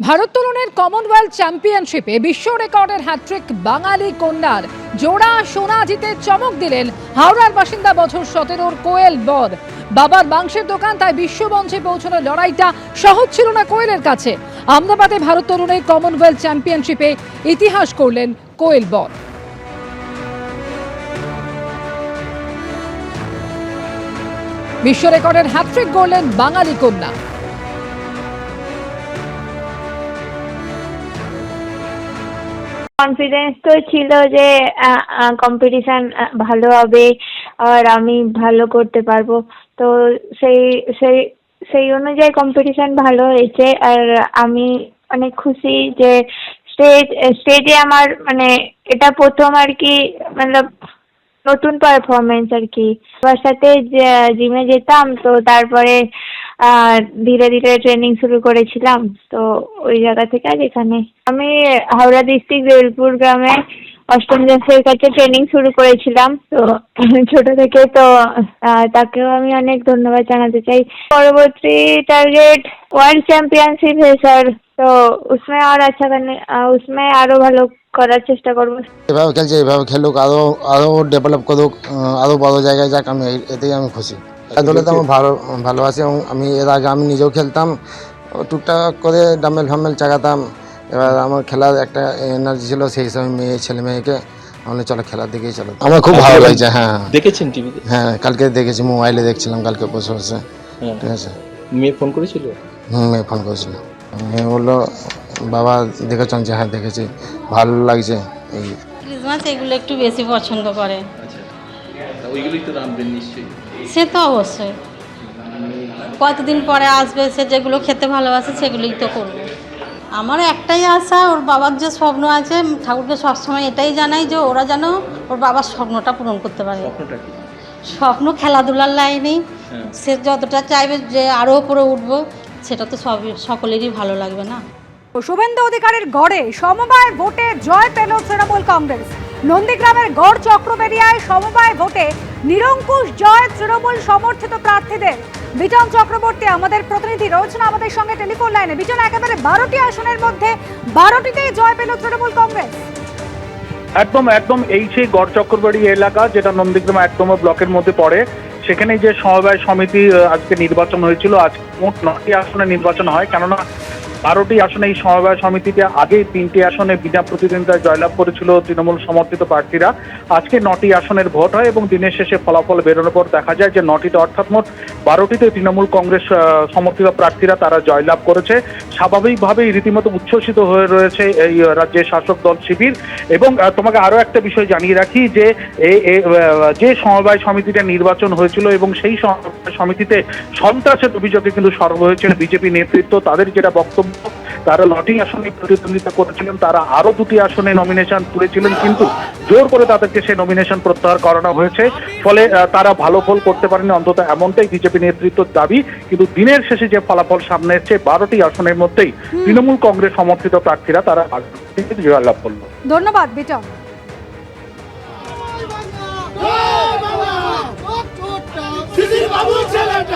ভারোত্তোলনের Commonwealth চ্যাম্পিয়নশিপে বিশ্ব রেকর্ডের হ্যাট্রিক বাঙালি কন্যার জোড়া সোনা জিতে চমক দিলেন হাওড়ার বাসিন্দা বছর 17-র কোয়েল বর। বাবার মাংসের দোকান, তাই বিশ্বমঞ্চে পৌঁছানোর লড়াইটা সহজ ছিল না কোয়েলের কাছে। আহমেদাবাদে ভারোত্তোলনের কমনওয়েলথ চ্যাম্পিয়নশিপে ইতিহাস করলেন কোয়েল বর। বিশ্ব রেকর্ডের হ্যাট্রিক গড়লেন বাঙালি কন্যা। কনফিডেন্স তো ছিল যে কম্পিটিশন ভালো হবে আর আমি ভালো করতে পারবো। তো সেই সেই সেই অনুযায়ী কম্পিটিশন ভালো হয়েছে আর আমি অনেক খুশি যে স্টেজে আমার এটা প্রথম আর কি, নতুন পারফরমেন্স আর কি। সবার সাথে জিমে যেতাম, তো তারপরে ধীরে ধীরে ট্রেনিং শুরু করেছিলাম। তো ওই জায়গা থেকে আজ এখানে আমি হাওড়া ডিস্ট্রিক্ট বেলপুর গ্রামে অষ্টম দাসের কাছে ট্রেনিং শুরু করেছিলাম। তো ছোট থেকে তো তাকেও আমি অনেক ধন্যবাদ জানাতে চাই। পরবর্তী টার্গেট ওয়ার্ল্ড चैंपियनशिप है सर, तो उसमें और अच्छा करने उसमें আরো ভালো করার চেষ্টা করবো। এভাবে খেলছে, এভাবে খেলুক, আরও ডেভেলপ করুক, আরও বড় জায়গায় যাক, আমি এতেই আমি খুশি। খেলাধুলাতে আমার ভালোবাসি এবং আমি এর আগে আমি নিজেও খেলতাম, টুকটাক করে ডাম্বেল ফাম্বেল চাগাতাম। এবার আমার খেলার একটা এনার্জি ছিল, সেই হিসাবে ছেলে মেয়েকে আমি চলো খেলার দিকেই চলো। আমার খুব ভালো লাগছে। হ্যাঁ, দেখেছেন টিভিতে? হ্যাঁ, কালকে দেখেছি, মোবাইলে দেখছিলাম কালকে বসে বসে। ঠিক আছে। মেয়ে ফোন করেছিল? মেয়ে ফোন করেছিল। মেয়ে বললো বাবা দেখেছেন? যে হ্যাঁ দেখেছি, ভালো লাগছে। এই ক্রিসমাস এগুলো একটু বেশি পছন্দ করে। আচ্ছা, ওইগুলোই তো রাঁধবেন নিশ্চয়ই? সে তো অবশ্যই, কতদিন পরে আসবে, সে যেগুলো খেতে ভালোবাসে সেগুলোই তো করবে। আমার একটাই আশা, ওর বাবার যে স্বপ্ন আছে, ঠাকুরকে সবসময় এটাই জানাই যে ওরা যেন ওর বাবার স্বপ্নটা পূরণ করতে পারে। স্বপ্নটা কি? স্বপ্ন খেলাধুলার লাইনেই সে যতটা চাইবে যে আরও উপরে উঠবো, সেটা তো সকলেরই ভালো লাগবে না। শুভেন্দু অধিকারীর গড়ে সমবায় ভোটে জয় পেল তৃণমূল কংগ্রেস। নন্দীগ্রামের গড় চক্রবেড়িয়ায় সমবায় ভোটে নিরঙ্কুশ জয় তৃণমূল সমর্থিত প্রার্থীদের। বিজন চক্রবর্তী আমাদের প্রতিনিধি রয়েছেন আমাদের সঙ্গে টেলিফোন লাইনে। বিজন, একেবারে 12টি আসনের মধ্যে 12টিতেই জয় পেল তৃণমূল কংগ্রেস। একদম এই সেই গড় চক্রবাড়ি এলাকা, যেটা নন্দীগ্রাম 1 নম্বর ব্লকের মধ্যে পড়ে। সেখানে যে সমবায় সমিতি আজকে নির্বাচন হয়েছিল, আজ মোট 9টি আসনে নির্বাচন হয়। কেননা 12টি আসনে এই সমবায় সমিতিতে আগে 3টি আসনে বিনা প্রতিদ্বন্দ্বিতায় জয়লাভ করেছিল তৃণমূল সমর্থিত প্রার্থীরা। আজকে 9টি আসনের ভোট হয় এবং দিনের শেষে ফলাফল বেরোনোর পর দেখা যায় যে 9টিতে, অর্থাৎ মোট 12টিতে তৃণমূল কংগ্রেস সমর্থিত প্রার্থীরা তারা জয়লাভ করেছে। স্বাভাবিকভাবেই রীতিমতো উচ্ছ্বসিত হয়ে রয়েছে এই রাজ্যের শাসক দল শিবির। এবং তোমাকে আরও একটা বিষয় জানিয়ে রাখি যে যে সমবায় সমিতিটা নির্বাচন হয়েছিল এবং সেই সমিতিতে সন্ত্রাসের অভিযোগে কিন্তু সরব হয়েছিল বিজেপি নেতৃত্ব। তাদের যেটা বক্তব্য, তারা 9টি আসনে প্রতিদ্বন্দ্বিতা করেছিলেন, তারা আরও 2টি আসনে নমিনেশন তুলেছিলেন, কিন্তু জোর করে তাদেরকে সেই নমিনেশন প্রত্যাহার করানো হয়েছে। ফলে তারা ভালো ফল করতে পারেনি, অন্তত এমনটাই বিজেপি নেতৃত্বের দাবি। কিন্তু দিনের শেষে যে ফলাফল সামনে এসেছে, 12টি আসনের মধ্যেই তৃণমূল কংগ্রেস সমর্থিত প্রার্থীরা তারা জয়লাভ করল। ধন্যবাদ বিজন। বাবু ছেলেটা